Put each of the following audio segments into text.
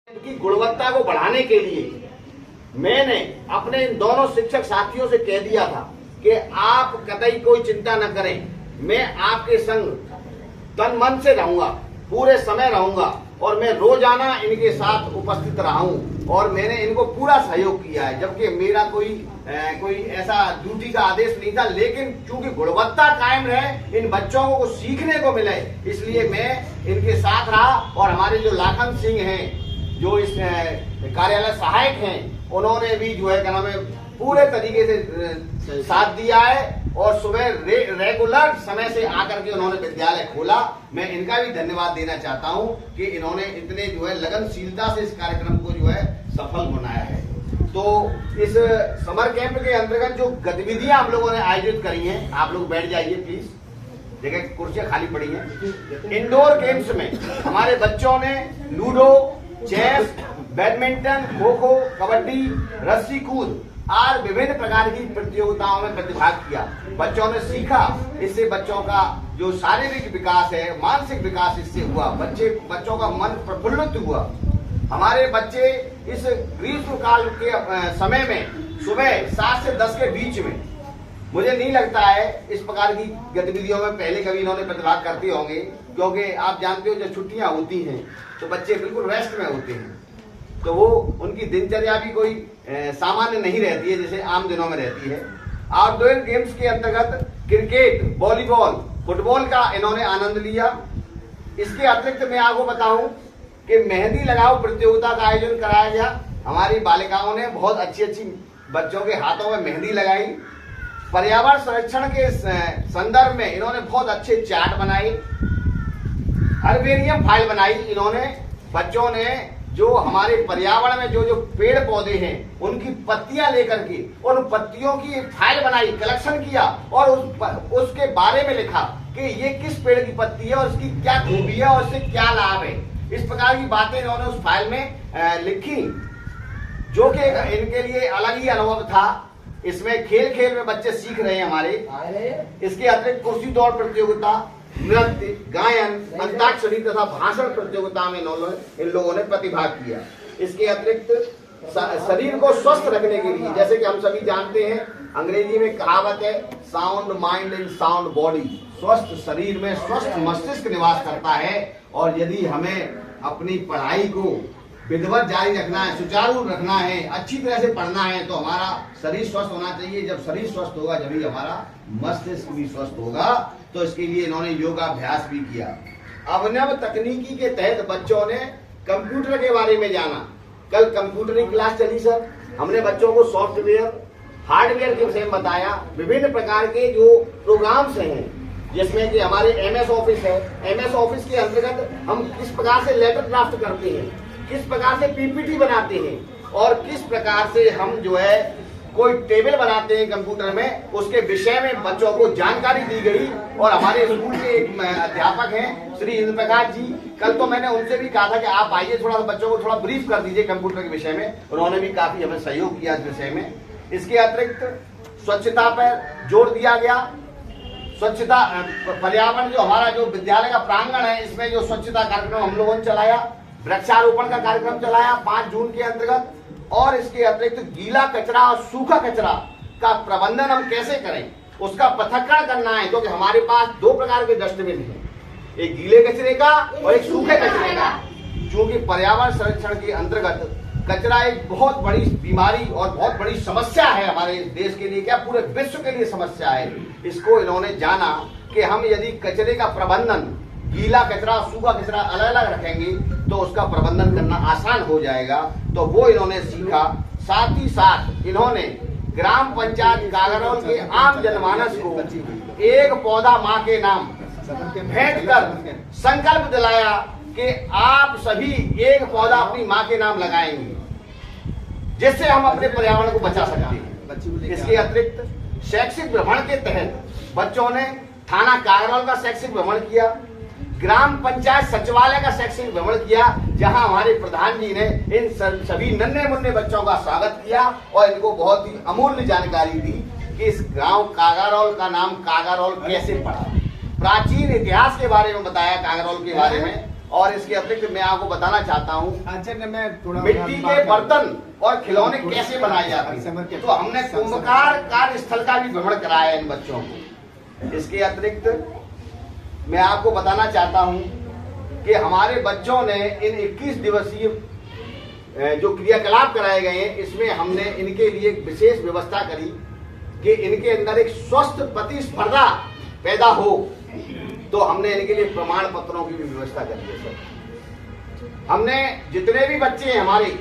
की गुणवत्ता को बढ़ाने के लिए मैंने अपने इन दोनों शिक्षक साथियों से कह दिया था कि आप कतई कोई चिंता न करें, मैं आपके संग तन मन से रहूंगा, पूरे समय रहूंगा और मैं रोजाना इनके साथ उपस्थित रहा हूं और मैंने इनको पूरा सहयोग किया है। जबकि मेरा कोई ऐसा ड्यूटी का आदेश नहीं था, लेकिन चूंकि गुणवत्ता कायम रहे, इन बच्चों को सीखने को मिले, इसलिए मैं इनके साथ रहा। और हमारे जो लाखन सिंह हैं, जो इस कार्यालय सहायक हैं, उन्होंने भी जो है क्या नाम है पूरे तरीके से साथ दिया है और सुबह रेगुलर समय से आकर के उन्होंने विद्यालय खोला। मैं इनका भी धन्यवाद देना चाहता हूं कि इन्होंने इतने जो है लगनशीलता से इस कार्यक्रम को जो है सफल बनाया है। तो इस समर कैंप के अंतर्गत जो गतिविधियां हम लोगों ने आयोजित करी हैं, आप लोग बैठ जाइए प्लीज, देखिए कुर्सियां खाली पड़ी हैं। इंडोर गेम्स में हमारे बच्चों ने ludo, chess, badminton, kho kho, kabaddi, रस्सी कूद और विभिन्न प्रकार की प्रतियोगिताओं में प्रतिभाग किया। बच्चों ने सीखा, इससे बच्चों का जो शारीरिक विकास है, मानसिक विकास इससे हुआ, बच्चों का मन प्रफुल्लित हुआ। हमारे बच्चे इस ग्रीष्म काल के समय में सुबह 7 से 10 के बीच में, मुझे नहीं लगता है इस प्रकार की गतिविधियों में पहले कभी इन्होंने प्रतिभाग करते होंगे, क्योंकि आप जानते हो जब छुट्टियां होती हैं तो बच्चे बिल्कुल रेस्ट में होते हैं, तो वो उनकी दिनचर्या भी कोई सामान्य नहीं रहती है जैसे आम दिनों में रहती है। आउटडोर गेम्स के अंतर्गत क्रिकेट, वॉलीबॉल, फुटबॉल का इन्होंने आनंद लिया। इसके अतिरिक्त मैं आपको बताऊं कि मेहंदी लगाओ प्रतियोगिता का आयोजन कराया गया। हमारी बालिकाओं ने बहुत अच्छी बच्चों के हाथों में मेहंदी लगाई। पर्यावरण संरक्षण के संदर्भ में इन्होंने बहुत अच्छे चार्ट बनाए, हर्बेरियम फाइल बनाई। इन्होंने बच्चों ने जो हमारे पर्यावरण में जो पेड़ पौधे हैं उनकी पत्तियां लेकर के उन पत्तियों की फाइल बनाई, कलेक्शन किया और उसके बारे में लिखा कि ये किस पेड़ की पत्ती है और इसकी क्या खूबी है और इससे क्या लाभ है। इस प्रकार की बातें इन्होंने उस फाइल में लिखी, जो कि इनके लिए अलग ही अनुभव था। इसमें खेल खेल में बच्चे सीख रहे हैं हमारे। इसके अतिरिक्त कुर्सी दौड़ प्रतियोगिता, नृत्य, गायन, अंताक्षरी तथा भाषण प्रतियोगिता में इन लोगों ने प्रतिभाग किया। इसके अतिरिक्त शरीर को स्वस्थ रखने के लिए, जैसे कि हम सभी जानते हैं, अंग्रेजी में कहावत है, sound mind in sound body. स्वस्थ शरीर में स्वस्थ मस्तिष्क निवास करता है और यदि हमें अपनी पढ़ाई को विधिवत जारी रखना है, सुचारू रखना है, अच्छी तरह से पढ़ना है, तो हमारा शरीर स्वस्थ होना चाहिए। जब शरीर स्वस्थ होगा जब हमारा मस्तिष्क भी स्वस्थ होगा। तो इसके लिए इन्होंने योगाभ्यास भी किया। अभिनव तकनीकी के तहत बच्चों ने कंप्यूटर के बारे में जाना। कल कंप्यूटर की क्लास चली सर, हमने बच्चों को सॉफ्टवेयर, हार्डवेयर के विषय में बताया। विभिन्न प्रकार के जो प्रोग्राम्स हैं, जिसमें कि हमारे MS ऑफिस है, MS ऑफिस के अंतर्गत हम किस प्रकार से लेटर ड्राफ्ट करते हैं, किस प्रकार से PPT बनाते हैं और किस प्रकार से हम जो है कोई टेबल बनाते हैं कंप्यूटर में, उसके विषय में बच्चों को जानकारी दी गई। और हमारे स्कूल के एक अध्यापक हैं श्री इंद्र प्रकाश जी, कल तो मैंने उनसे भी कहा था कि आप आइए, थोड़ा बच्चों को थोड़ा ब्रीफ कर दीजिए कंप्यूटर के विषय में। उन्होंने भी काफी हमें सहयोग किया इस विषय में। इसके अतिरिक्त स्वच्छता पर जोर दिया गया। स्वच्छता, पर्यावरण, जो हमारा जो विद्यालय का प्रांगण है, इसमें जो स्वच्छता कार्यक्रम हम लोगों ने चलाया, वृक्षारोपण का कार्यक्रम चलाया 5 जून के अंतर्गत। और इसके अतिरिक्त गीला कचरा और सूखा कचरा का प्रबंधन हम कैसे करें, उसका पृथक्करण करना है, क्योंकि हमारे पास 2 प्रकार के डस्टबिन हैं, एक गीले कचरे का और एक सूखे कचरे का। क्योंकि पर्यावरण संरक्षण के अंतर्गत कचरा एक बहुत बड़ी बीमारी और बहुत बड़ी समस्या है हमारे देश के लिए, क्या पूरे विश्व के लिए समस्या है। इसको इन्होंने जाना कि हम यदि कचरे का प्रबंधन, गीला कचरा, सूखा कचरा अलग अलग रखेंगे तो उसका प्रबंधन करना आसान हो जाएगा। तो वो इन्होंने सीखा। साथ ही साथ इन्होंने ग्राम पंचायत कागरौल के आम जनमानस को एक पौधा माँ के नाम भेंट कर संकल्प दिलाया कि आप सभी एक पौधा अपनी माँ के नाम लगाएंगे, जिससे हम अपने पर्यावरण को बचा सकते हैं। इसके अतिरिक्त शैक्षिक भ्रमण के तहत बच्चों ने थाना कागरौल का शैक्षिक भ्रमण किया, ग्राम पंचायत सचिवालय का शैक्षिक भ्रमण किया, जहां हमारे प्रधान जी ने इन सभी नन्हे मुन्ने बच्चों का स्वागत किया और इनको बहुत ही अमूल्य जानकारी दी कि इस गांव कागरौल का नाम कागरौल कैसे पड़ा। प्राचीन इतिहास के बारे में बताया कागरौल के बारे में और इसके अतिरिक्त मैं आपको बताना चाहता हूँ मैं थोड़ा मिट्टी के बर्तन और खिलौने कैसे बनाए जाते हैं। तो हमने कुंभकार कार्यस्थल का भी भ्रमण कराया इन बच्चों को। इसके अतिरिक्त मैं आपको बताना चाहता हूँ कि हमारे बच्चों ने इन 21 दिवसीय जो क्रियाकलाप कराए गए हैं, इसमें हमने इनके लिए विशेष व्यवस्था करी कि इनके अंदर एक स्वस्थ प्रतिस्पर्धा पैदा हो। तो हमने इनके लिए प्रमाण पत्रों की भी व्यवस्था करी है सर। हमने जितने भी बच्चे हैं हमारे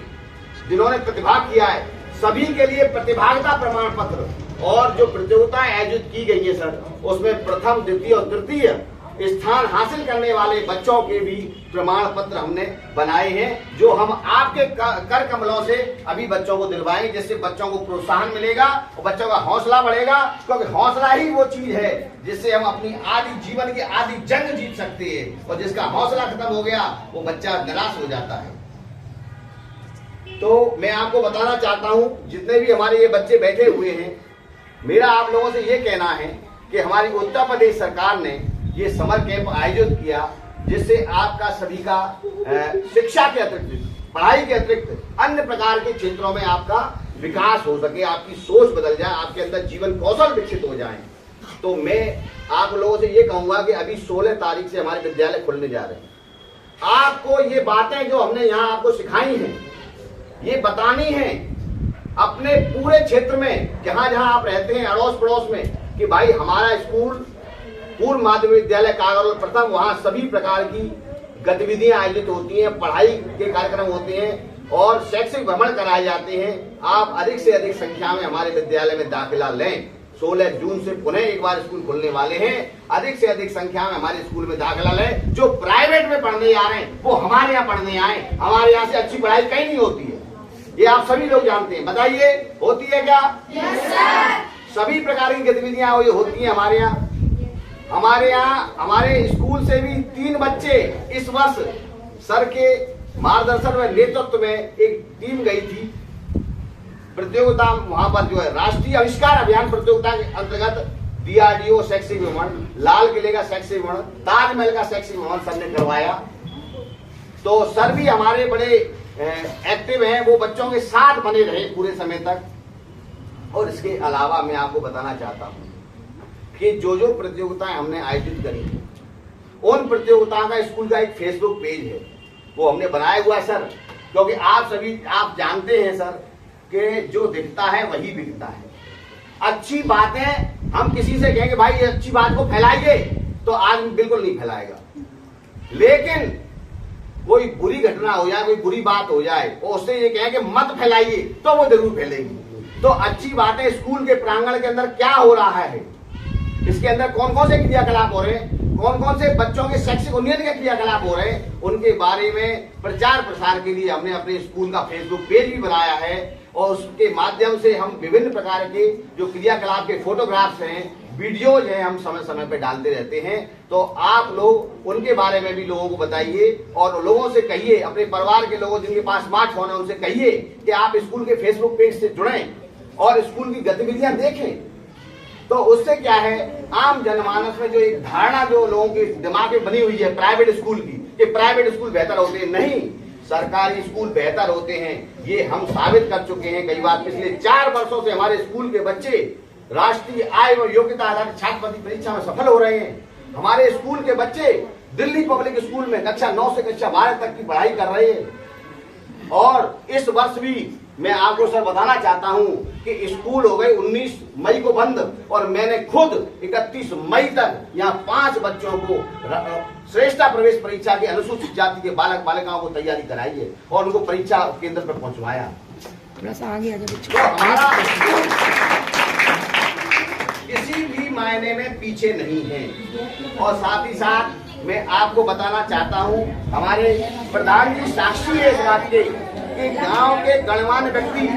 जिन्होंने प्रतिभाग किया है, सभी के लिए प्रतिभागिता प्रमाण पत्र और जो प्रतियोगिताएं आयोजित की गई है सर, उसमें प्रथम, द्वितीय और तृतीय स्थान हासिल करने वाले बच्चों के भी प्रमाण पत्र हमने बनाए हैं, जो हम आपके कर कमलों से अभी बच्चों को दिलवाएंगे, जिससे बच्चों को प्रोत्साहन मिलेगा और बच्चों का हौसला बढ़ेगा। क्योंकि हौसला ही वो चीज है जिससे हम अपनी आदि जीवन की आदि जंग जीत सकते हैं, और जिसका हौसला खत्म हो गया वो बच्चा निराश हो जाता है। तो मैं आपको बताना चाहता हूं, जितने भी हमारे ये बच्चे बैठे हुए हैं, मेरा आप लोगों से ये कहना है कि हमारी उत्तर प्रदेश सरकार ने ये समर कैंप आयोजित किया, जिससे आपका सभी का शिक्षा के अतिरिक्त, पढ़ाई के अतिरिक्त अन्य प्रकार के क्षेत्रों में आपका विकास हो सके, आपकी सोच बदल जाए, आपके अंदर जीवन कौशल विकसित हो जाए। तो मैं आप लोगों से ये कहूंगा कि अभी 16 तारीख से हमारे विद्यालय खुलने जा रहे हैं। आपको ये बातें जो हमने यहाँ आपको सिखाई हैं, ये बतानी है अपने पूरे क्षेत्र में, जहां जहां आप रहते हैं अड़ोस पड़ोस में, कि भाई हमारा स्कूल पूर्व माध्यमिक विद्यालय कागरोल प्रथम, वहां सभी प्रकार की गतिविधियां आयोजित होती हैं, पढ़ाई के कार्यक्रम होते हैं और शैक्षिक भ्रमण कराए जाते हैं। आप अधिक से अधिक संख्या में हमारे विद्यालय में दाखिला लें। 16 जून से पुनः एक बार स्कूल खुलने वाले हैं। अधिक से अधिक संख्या में हमारे स्कूल में दाखिला लें। जो प्राइवेट में पढ़ने आ रहे हैं वो हमारे यहाँ पढ़ने आए। हमारे यहाँ से अच्छी पढ़ाई कहीं नहीं होती है, ये आप सभी लोग जानते हैं। बताइए, होती है क्या? Yes sir. सभी प्रकार की गतिविधियां होती हैं हमारे यहाँ। हमारे स्कूल से भी 3 बच्चे इस वर्ष सर के मार्गदर्शन में नेतृत्व में एक टीम गई थी प्रतियोगिता, वहां पर जो है राष्ट्रीय आविष्कार अभियान प्रतियोगिता के अंतर्गत DRDO शैक्षिक भ्रमण, लाल किले का शैक्षिक भ्रमण, ताजमहल का शैक्षिक भ्रमण सर ने करवाया। तो सर भी हमारे बड़े एक्टिव हैं, वो बच्चों के साथ बने रहे पूरे समय तक। और इसके अलावा मैं आपको बताना चाहता हूं कि जो जो प्रतियोगिताएं हमने आयोजित करी हैं, उन प्रतियोगिताओं का स्कूल का एक फेसबुक पेज है, वो हमने बनाया हुआ है सर। क्योंकि आप जानते हैं सर कि जो दिखता है वही बिकता है। अच्छी बातें हम किसी से कहेंगे भाई ये अच्छी बात को फैलाइए, तो आदमी बिल्कुल नहीं फैलाएगा। लेकिन कोई बुरी घटना हो जाए, कोई बुरी बात हो जाए और उससे ये कहें कि मत फैलाइए, तो वो जरूर फैलेगी। तो अच्छी बातें स्कूल के प्रांगण के अंदर क्या हो रहा है, इसके अंदर कौन कौन से क्रियाकलाप हो रहे हैं, कौन कौन से बच्चों के शैक्षिक उन्नयन के क्रियाकलाप हो रहे हैं, उनके बारे में प्रचार प्रसार के लिए हमने अपने स्कूल का फेसबुक पेज भी बनाया है। और उसके माध्यम से हम विभिन्न प्रकार के जो क्रियाकलाप के फोटोग्राफ्स हैं, वीडियोज हैं, हम समय समय पर डालते रहते हैं। तो आप लोग उनके बारे में भी लोगों को बताइए और लोगों से कहिए, अपने परिवार के लोगों जिनके पास स्मार्टफोन है उनसे कहिए कि आप स्कूल के फेसबुक पेज से जुड़ें और स्कूल की गतिविधियां देखें। तो उससे क्या है, आम जनमानस में जो एक धारणा जो लोगों के दिमाग में बनी हुई है प्राइवेट स्कूल की, कि प्राइवेट स्कूल बेहतर होते हैं, नहीं, सरकारी स्कूल बेहतर होते हैं। ये हम साबित कर चुके हैं कई बार। पिछले 4 वर्षों से हमारे स्कूल के बच्चे राष्ट्रीय आय व योग्यता आधारित छात्रवृत्ति परीक्षा में सफल हो रहे हैं। हमारे स्कूल के बच्चे दिल्ली पब्लिक स्कूल में कक्षा 9 से कक्षा 12 तक की पढ़ाई कर रहे हैं। और इस वर्ष भी मैं आपको सर बताना चाहता हूं कि स्कूल हो गए 19 मई को बंद, और मैंने खुद 31 मई तक यहाँ 5 बच्चों को श्रेष्ठता प्रवेश परीक्षा की अनुसूचित जाति के बालक बालिकाओं को तैयारी कराई है और उनको परीक्षा केंद्र पर पहुंचवाया। थोड़ा सा आगे आ जाओ। तो हमारा किसी भी मायने में पीछे नहीं है। और साथ ही साथ मैं आपको बताना चाहता हूं, हमारे प्रधान जी साक्षी है इस बात के कि गांव के गणमान्य व्यक्ति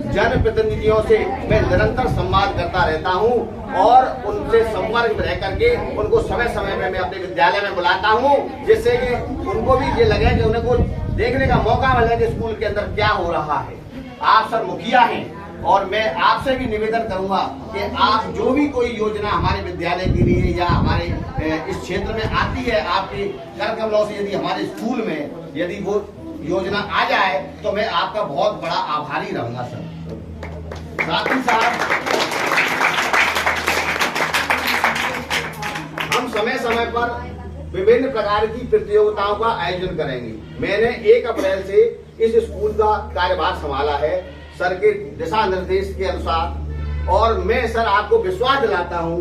जनप्रतिनिधियों से मैं निरंतर संवाद करता रहता हूं और उनसे संपर्क में रह करके उनको समय समय में मैं अपने विद्यालय में बुलाता हूं, जिससे कि उनको भी ये लगे कि उनको देखने का मौका मिले कि स्कूल के अंदर क्या हो रहा है। आप सर मुखिया हैं, और मैं आपसे भी निवेदन करूंगा कि आप जो भी कोई योजना हमारे विद्यालय के लिए या हमारे इस क्षेत्र में आती है, आपके कर कमलों से यदि हमारे स्कूल में यदि वो योजना आ जाए तो मैं आपका बहुत बड़ा आभारी रहूंगा सर। साथ ही साथ हम समय समय पर विभिन्न प्रकार की प्रतियोगिताओं का आयोजन करेंगे। मैंने 1 अप्रैल से इस स्कूल का कार्यभार संभाला है सर के दिशा निर्देश के अनुसार, और मैं सर आपको विश्वास दिलाता हूं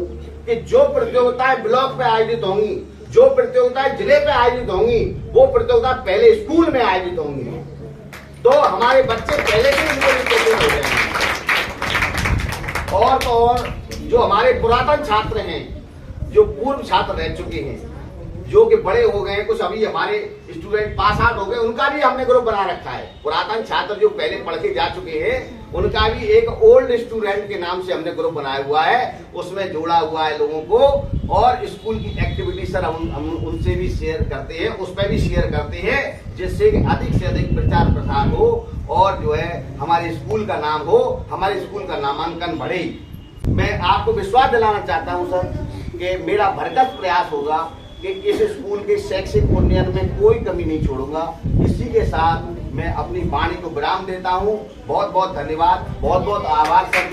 कि जो प्रतियोगिताएं ब्लॉक पे आयोजित होंगी, जो प्रतियोगिताएं जिले पे आयोजित होंगी, वो प्रतियोगिता पहले स्कूल में आयोजित होंगी, तो हमारे बच्चे पहले से इनको हो जाएंगे। और तो और जो हमारे पुरातन छात्र हैं, जो पूर्व छात्र रह चुके हैं, जो कि बड़े हो गए हैं, कुछ अभी हमारे स्टूडेंट पास आउट हो गए, उनका भी हमने ग्रुप बना रखा है। पुरातन छात्र जो पहले पढ़ के जा चुके हैं, उनका भी एक ओल्ड स्टूडेंट के नाम से हमने ग्रुप बनाया हुआ है, उसमें जोड़ा हुआ है लोगों को। और स्कूल की एक्टिविटी सर हम उनसे भी शेयर करते हैं, उस पर भी शेयर करते हैं, जिससे कि अधिक से अधिक प्रचार प्रसार हो और जो है हमारे स्कूल का नाम हो, हमारे स्कूल का नामांकन बढ़े। मैं आपको विश्वास दिलाना चाहता हूँ सर कि मेरा भरसक प्रयास होगा कि इस स्कूल के शैक्षिक उन्नयन में कोई कमी नहीं छोड़ूंगा। इसी के साथ मैं अपनी वाणी को विराम देता हूं। बहुत बहुत धन्यवाद, बहुत बहुत आभार सर।